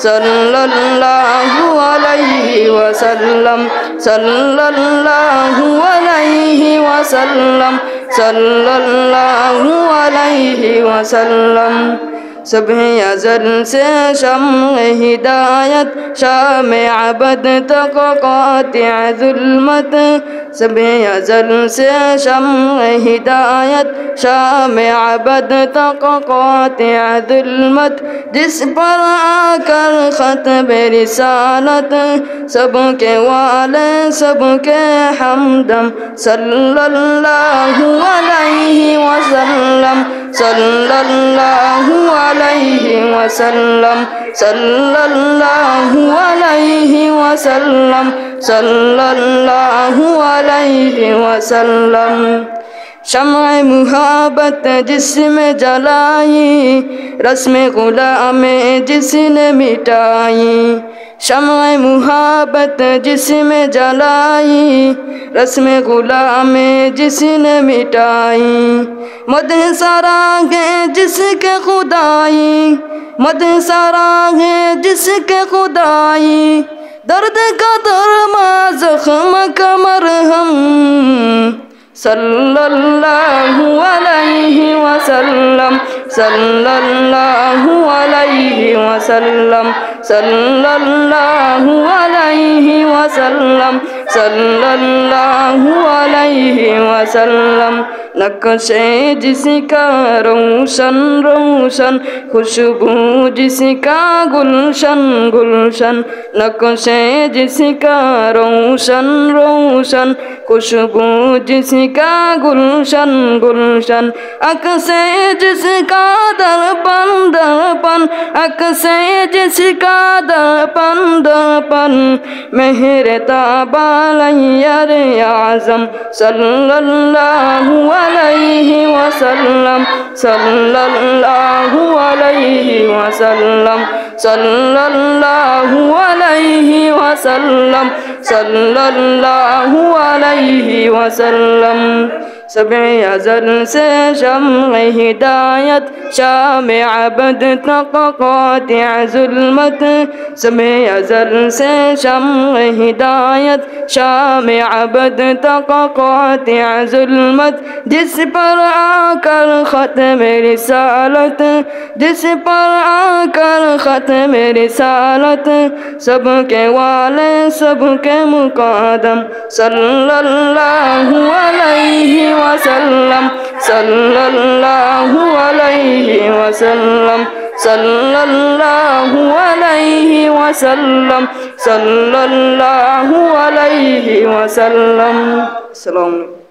सल्लल्लाहु अलैहि वसल्लम सल्लल्लाहु अलैहि वसल्लम सल्लल्लाहु अलैहि वसल्लम सुबह अज़ल से शम्अ हिदायत शाम अबद तक क़ातिअ ज़ुल्मत सुबह अज़ल से शम्अ हिदायत शाम अबद तक क़ातिअ ज़ुल्मत जिस पर आकर ख़त्म रिसालत सबके वाले सबके हमदम सल्लल्लाहु अलैहि वसल्लम सल्लल्लाहु अलैहि वसल्लम सल्लल्लाहु अलैहि वसल्लम सल्लल्लाहु अलैहि वसल्लम शम्अ मुहब्बत जिसमें जलाई रस्म गुलामे जिसने मिटाई शम्अ मुहब्बत जिसमें जलाई रस्म गुलामे जिसने मिटाई मद सरागे जिसके खुदाई मद सरागे जिसके खुदाई दर्द का दरमा ज़ख्म का मरहम सल्लल्लाहु अलैहि वसल्लम सल्लल्लाहु अलैहि वसल्लम सल्लल्लाहु अलैहि वसल्लम सल्लल्लाहु अलैहि वसल्लम नक्शे जिसका रोशन रोशन खुशबू जिसका गुलशन गुलशन नक्शे जिसका रोशन रोशन खुशबू जिसका गुलशन गुलशन अक्से जिसका दर्पण दर्पण अक्से जिसका दर्पण दर्पण मेहर ताबालैयर आज़म सल्लल्लाहु अलैहि वसल्लम सल्लल्लाहु अलैहि वसल्लम सल्लल्लाहु अलैहि वसल्लम सल्लल्लाहु अलैहि वसल्लम सुबह अज़ल से शम्अ हिदायत शाम अबद तक क़ातिअ ज़ुल्मत सुबह अज़ल से शम्अ हिदायत शाम अबद तक क़ातिअ ज़ुल्मत जिस पर आकर ख़त्म रिसालत जिस पर आकर ख़त्म रिसालत सबके वाले सबके मुक़ादम सल्लल्लाहु अलैहि वसल्लम सल्लल्लाहु अलैहि वसल्लम सल्लल्लाहु अलैहि वसल्लम सल्लल्लाहु अलैहि वसल्लम। अस्सलामु अलैकुम।